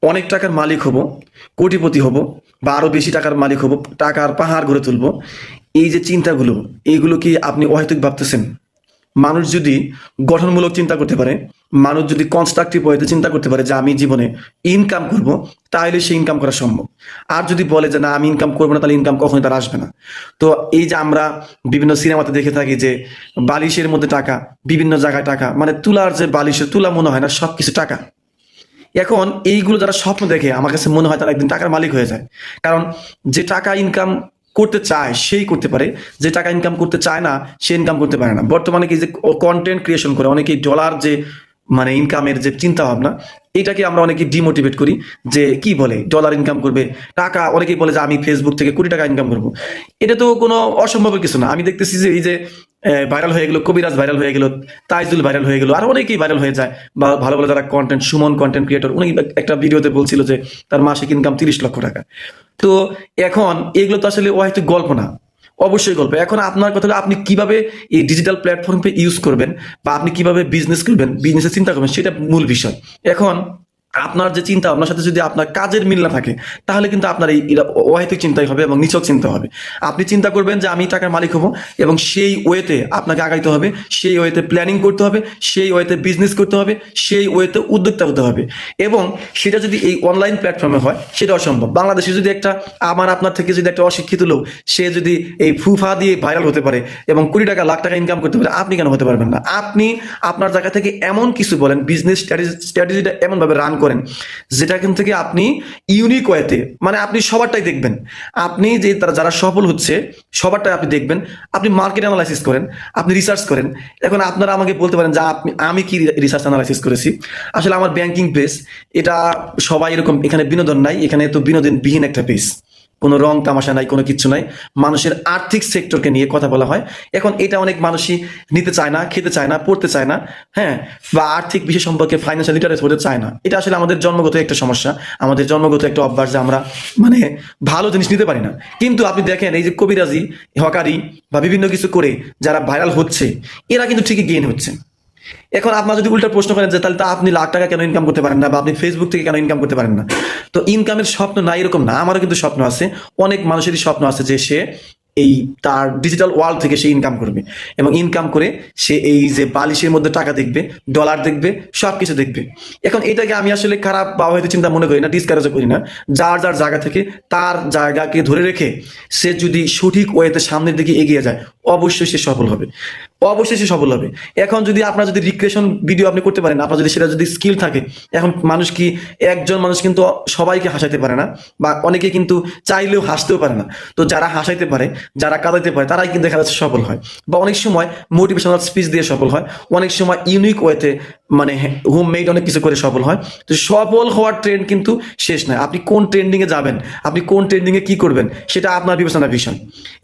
অনেক টাকার মালিক হব, কোটিপতি হব, বা আরো বেশি টাকার মালিক হব, টাকার পাহাড় গড়ে তুলব, এই যে চিন্তাগুলো, এইগুলো কি আপনি অহেতুক ভাবতেছেন? মানুষ যদি গঠনমূলক চিন্তা করতে পারে, মানুষ যদি কনস্ট্রাকটিভ ওয়েতে চিন্তা করতে পারে যে আমি জীবনে ইনকাম করব, তাহলে সে ইনকাম করা সম্ভব। আর যদি বলে যে না আমি ইনকাম করবো না, তাহলে ইনকাম কখনোই তার আসবে না। তো এই যে আমরা বিভিন্ন সিনেমাতে দেখে থাকি যে বালিশের মধ্যে টাকা, বিভিন্ন জায়গায় টাকা, মানে তুলার যে বালিশের তুলা মনে হয় না, সবকিছু টাকা। এখন এইগুলো যারা স্বপ্ন দেখে, আমার কাছে মনে হয় তারা একদিন টাকার মালিক হয়ে যায়। কারণ যে টাকা ইনকাম করতে চায় সেই করতে পারে, যে টাকা ইনকাম করতে চায় না সে ইনকাম করতে পারে না। বর্তমানে কি যে কন্টেন্ট ক্রিয়েশন করে অনেকেই ডলার যে মানে ইনকামের যে চিন্তা ভাবনা, এটাকে আমরা অনেকে ডিমোটিভেট করি যে কি বলে ডলার ইনকাম করবে, টাকা, অনেকেই বলে যে আমি ফেসবুক থেকে কোটি টাকা ইনকাম করবো। এটা তো কোনো অসম্ভবের কিছু না। আমি দেখতেছি যে এই যে ভাইরাল হয়ে গেল, কবিরাজ ভাইরাল হয়ে গেল, তাইজুল ভাইরাল হয়ে গেল, আর অনেকেই ভাইরাল হয়ে যায়। বা ভালো ভালো যারা কন্টেন্ট, সুমন কন্টেন্ট ক্রিয়েটর, উনি একটা ভিডিওতে বলছিল যে তার মাসিক ইনকাম 30 লক্ষ টাকা। তো এখন এগুলো তো আসলে হয়তো গল্প না, অবশ্যই গল্প। এখন আপনার কথা হলো আপনি কিভাবে এই ডিজিটাল প্ল্যাটফর্মকে ইউজ করবেন, বা আপনি কিভাবে বিজনেস করবেন, বিজনেসের চিন্তা করবেন, সেটা মূল বিষয়। এখন আপনার যে চিন্তা, আপনার সাথে যদি আপনার কাজের মিল না থাকে, তাহলে কিন্তু আপনার এই অহেতুক চিন্তাই হবে এবং নিছক চিন্তা হবে। আপনি চিন্তা করবেন যে আমি টাকার মালিক হব, এবং সেই ওয়েতে আপনাকে আগাইতে হবে, সেই ওয়েতে প্ল্যানিং করতে হবে, সেই ওয়েতে বিজনেস করতে হবে, সেই ওয়েতে উদ্যোক্তা হতে হবে। এবং সেটা যদি এই অনলাইন প্ল্যাটফর্মে হয়, সেটা অসম্ভব। বাংলাদেশে যদি একটা আমার আপনার থেকে যদি একটা অশিক্ষিত লোক, সে যদি এই ফুফা দিয়ে ভাইরাল হতে পারে এবং কোটি টাকা লাখ টাকা ইনকাম করতে পারে, আপনি কেন হতে পারবেন না? আপনি আপনার জায়গা থেকে এমন কিছু বলেন, বিজনেস স্ট্র্যাটেজিটা এমনভাবে রান করেন যেটা কিন্তু থেকে আপনি ইউনিক ওয়েতে, মানে আপনি সবারটাই দেখবেন। আপনি যে তারা যারা সফল হচ্ছে সবারটাই আপনি দেখবেন। আপনি মার্কেট অ্যানালাইসিস করেন, আপনি রিসার্চ করেন। এখন আপনারা আমাকে বলতে পারেন যে আমি কি রিসার্চ অ্যানালাইসিস করেছি। আসলে আমার ব্যাংকিং পেজ, এটা সবাই এরকম, এখানে বিনোদন নাই, এখানে তো বিনোদনবিহীন একটা পেজ, কোনো রং তামাশা নাই, কোনো কিছু নাই। মানুষের আর্থিক সেক্টরকে নিয়ে কথা বলা হয়। এখন এটা অনেক মানুষই নিতে চায় না, খেতে চায় না, পড়তে চায় না, হ্যাঁ, বা আর্থিক বিষয় সম্পর্কে ফাইন্যান্সিয়াল লিটারেসি হতে চায় না। এটা আসলে আমাদের জন্মগত একটা সমস্যা, আমাদের জন্মগত একটা অভ্যাস যে আমরা মানে ভালো জিনিস নিতে পারি না। কিন্তু আপনি দেখেন এই যে কবিরাজি, হকারি বা বিভিন্ন কিছু করে যারা ভাইরাল হচ্ছে, এরা কিন্তু ঠিকই গেইন হচ্ছে। এখন আপনার যদি উল্টা প্রশ্ন করেন যে তাহলে তো আপনি লাখ টাকা কেন ইনকাম করতে পারেন না, বা আপনি ফেসবুক থেকে কেন ইনকাম করতে পারেন না, তো ইনকামের স্বপ্ন নাই এরকম না, আমারও কিন্তু স্বপ্ন আছে। অনেক মানুষেরই স্বপ্ন আছে যে সে এই তার ডিজিটাল ওয়ার্ল্ড থেকে সে ইনকাম করবে, এবং ইনকাম করে সে এই যে বালিশের মধ্যে টাকা দেখবে, ডলার দেখবে, সবকিছু দেখবে। এখন এটাকে আমি আসলে খারাপ বা হয়তো চিন্তা মনে করি না, ডিসকারেজও করি না। যার যার জায়গা থেকে তার জায়গাকে ধরে রেখে সে যদি সঠিক ওয়েতে সামনের দিকে এগিয়ে যায়, অবশ্যই সে সফল হবে, অবশ্যই সে সফল হবে। এখন যদি আপনার যদি রিক্রিয়েশন ভিডিও আপনি করতে পারেন, আপনার যদি সেটা যদি স্কিল থাকে, এখন মানুষ কি, একজন মানুষ কিন্তু সবাইকে হাসাইতে পারে না, বা অনেকে কিন্তু চাইলেও হাসতেও পারে না। তো যারা হাসাইতে পারে, যারা কাঁদাইতে পারে, তারাই কিন্তু দেখা যাচ্ছে সফল হয়। বা অনেক সময় মোটিভেশনাল স্পিচ দিয়ে সফল হয়, অনেক সময় ইউনিক ওয়েতে মানে হোম মেড অনেক কিছু করে সফল হয়। তো সফল হওয়ার ট্রেন্ড কিন্তু শেষ নয়। আপনি কোন ট্রেন্ডিংয়ে যাবেন, আপনি কোন ট্রেন্ডিংয়ে কি করবেন, সেটা আপনার বিবেচনার বিষয়।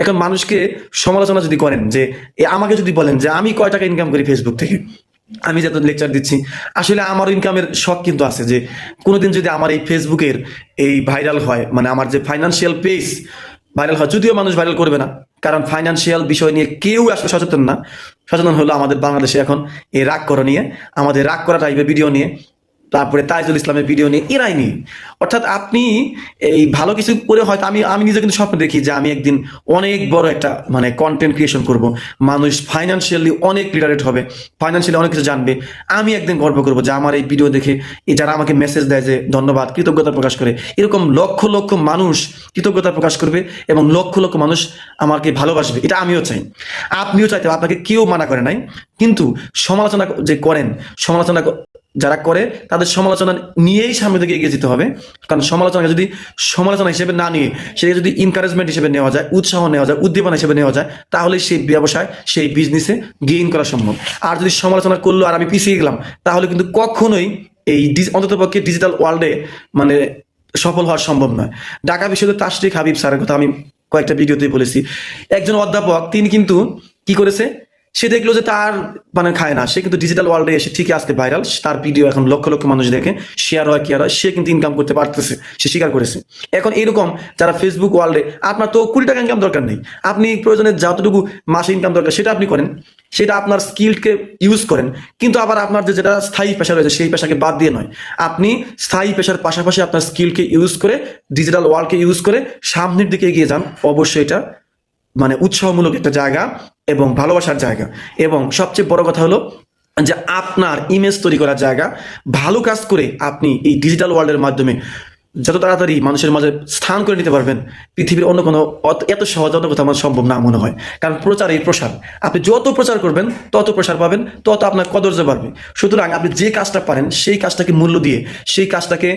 এখন মানুষকে সমালোচনা যদি করেন, যে আমাকে যদি বলেন যে আমি কয় টাকা ইনকাম করি ফেসবুক থেকে, আমি যত লেকচার দিচ্ছি, আসলে আমার ইনকামের শখ কিন্তু আছে যে কোনোদিন যদি আমার এই ফেসবুকের এই ভাইরাল হয়, মানে আমার যে ফাইন্যান্সিয়াল পেজ ভাইরাল হয়, যদিও মানুষ ভাইরাল করবে না, কারণ ফাইন্যান্সিয়াল বিষয় নিয়ে কেউ আসলে সচেতন না। সচেতন হলো আমাদের বাংলাদেশে এখন এই রাগ করা নিয়ে, আমাদের রাগ করা টাইপের ভিডিও নিয়ে, তারপরে তাইজুল ইসলামের ভিডিও নিয়ে, এরাই নিয়ে। অর্থাৎ আপনি এই ভালো কিছু করে হয়তো আমি আমি নিজে কিন্তু স্বপ্ন দেখি যে আমি একদিন অনেক বড় একটা মানে কন্টেন্ট ক্রিয়েশন করব, মানুষ ফাইন্যান্সিয়ালি অনেক লিটারেট হবে, ফাইন্যান্সিয়ালি অনেক কিছু জানবে। আমি একদিন গর্ব করবো যে আমার এই ভিডিও দেখে এই যারা আমাকে মেসেজ দেয় যে ধন্যবাদ, কৃতজ্ঞতা প্রকাশ করে, এরকম লক্ষ লক্ষ মানুষ কৃতজ্ঞতা প্রকাশ করবে এবং লক্ষ লক্ষ মানুষ আমাকে ভালোবাসবে, এটা আমিও চাই, আপনিও চাইতে, আপনাকে কেউ মানা করে নাই। কিন্তু সমালোচনা যে করেন, সমালোচনা যারা করে তাদের সমালোচনা নিয়েই সামনে দিকে এগিয়ে যেতে হবে। কারণ সমালোচনা যদি সমালোচনা হিসেবে না নিয়ে সেটা যদি এনকারেজমেন্ট হিসেবে নেওয়া যায়, উৎসাহ নেওয়া যায়, উদ্দীপনা হিসেবে নেওয়া যায়, তাহলে সেই ব্যবসায়, সেই বিজনেসে গেইন করা সম্ভব। আর যদি সমালোচনা করলো আর আমি পিছিয়ে গেলাম, তাহলে কিন্তু কখনোই এই অন্ততপক্ষে ডিজিটাল ওয়ার্ল্ডে মানে সফল হওয়া সম্ভব নয়। ঢাকা বিশ্ববিদ্যালয়ের তাশরিক হাবিব স্যারের কথা আমি কয়েকটা ভিডিওতেই বলেছি। একজন অধ্যাপক, তিনি কিন্তু কি করেছে, সে দেখলো যে তার মানে খায় না, সে কিন্তু ডিজিটাল ওয়ার্ল্ডে এসে ঠিকই আজকে ভাইরাল, তার ভিডিও এখন লক্ষ লক্ষ মানুষ দেখে, শেয়ার হয়, কেয়ার হয়, সে কিন্তু ইনকাম করতে পারতেছে, সে স্বীকার করেছে। এখন এইরকম যারা ফেসবুক ওয়ার্ল্ডে, আপনার তো কোটি টাকা ইনকাম দরকার নেই, আপনি প্রয়োজনে যতটুকু মাসে ইনকাম দরকার সেটা আপনি করেন, সেটা আপনার স্কিলকে ইউজ করেন, কিন্তু আবার আপনার যে যেটা স্থায়ী পেশা রয়েছে সেই পেশাকে বাদ দিয়ে নয়, আপনি স্থায়ী পেশার পাশাপাশি আপনার স্কিলকে ইউজ করে, ডিজিটাল ওয়ার্ল্ডকে ইউজ করে সামনের দিকে এগিয়ে যান। অবশ্যই এটা মানে উৎসাহমূলক একটা জায়গা এবং ভালোবাসার জায়গা, এবং সবচেয়ে বড় কথা হলো যে আপনার ইমেজ তৈরি করার জায়গা। ভালো কাজ করে আপনি এই ডিজিটাল ওয়ার্ল্ডের মাধ্যমে যত তাড়াতাড়ি মানুষের মাঝে স্থান করে নিতে পারবেন, পৃথিবীর অন্য কোনো এত সহজ অন্য কোথাও আমার সম্ভব না মনে হয়। কারণ প্রচার এই প্রসার, আপনি যত প্রচার করবেন তত প্রসার পাবেন, তত আপনার কদর্য বাড়বে। সুতরাং আপনি যে কাজটা পারেন সেই কাজটাকে মূল্য দিয়ে, সেই কাজটাকে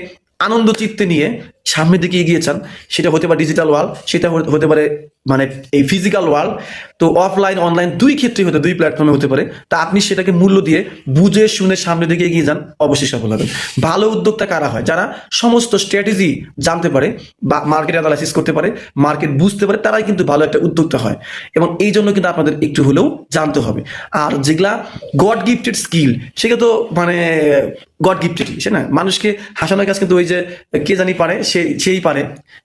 আনন্দ চিত্তে নিয়ে সামনের দিকে এগিয়ে চান। সেটা হতে পারে ডিজিটাল ওয়ার্ল্ড, সেটা হতে পারে মানে এই ফিজিক্যাল ওয়ার্ল্ড। তো অফলাইন অনলাইন দুই ক্ষেত্রেই হতে, দুই প্ল্যাটফর্মে হতে পারে। তা আপনি সেটাকে মূল্য দিয়ে বুঝে শুনে সামনের দিকে এগিয়ে যান, অবশ্যই সফল হবেন। ভালো উদ্যোক্তা কারা হয়? যারা সমস্ত স্ট্র্যাটেজি জানতে পারে বা মার্কেট অ্যানালাইসিস করতে পারে, মার্কেট বুঝতে পারে, তারাই কিন্তু ভালো একটা উদ্যোক্তা হয়। এবং এই জন্য কিন্তু আপনাদের একটু হলেও জানতে হবে। আর যেগুলা গড গিফটেড স্কিল, সেটা তো মানে গড গিফটেড, সে না, মানুষকে হাসানোর কাজ কিন্তু ওই যে কে জানি পারে, সেই পারে।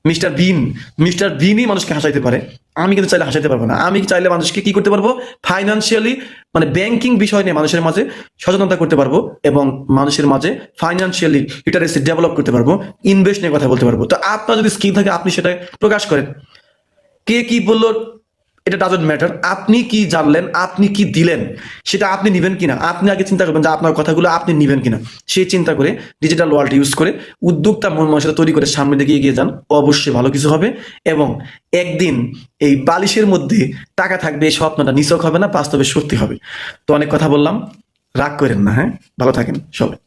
মিস্টার বিনই মানুষকে হাসাইতে পারে। আমি কিন্তু চাইলে হাসাইতে পারবো না। আমি চাইলে মানুষকে কি করতে পারবো? ফাইন্যান্সিয়ালি মানে ব্যাংকিং বিষয় নিয়ে মানুষের মাঝে সচেতনতা করতে পারবো, এবং মানুষের মাঝে ফাইন্যান্সিয়ালি লিটারেসি ডেভেলপ করতে পারবো, ইনভেস্ট নিয়ে কথা বলতে পারবো। তো আপনার যদি স্কিল থাকে আপনি সেটা প্রকাশ করেন। কে কি বললো এটা ডাজন্ট ম্যাটার। আপনি কি জানলেন, আপনি কি দিলেন, সেটা আপনি নিবেন কিনা, আপনি আগে চিন্তা করবেন যে আপনার কথাগুলো আপনি নিবেন কিনা। সেই চিন্তা করে ডিজিটাল ওয়ার্ল্ড ইউজ করে উদ্যোক্তা মন মানসিকতা তৈরি করে সামনের দিকে এগিয়ে যান, অবশ্যই ভালো কিছু হবে। এবং একদিন এই বালিশের মধ্যে টাকা থাকবে, এই স্বপ্নটা নিছক হবে না, বাস্তবে সত্যি হবে। তো অনেক কথা বললাম, রাগ করেন না, হ্যাঁ? ভালো থাকেন সবাই।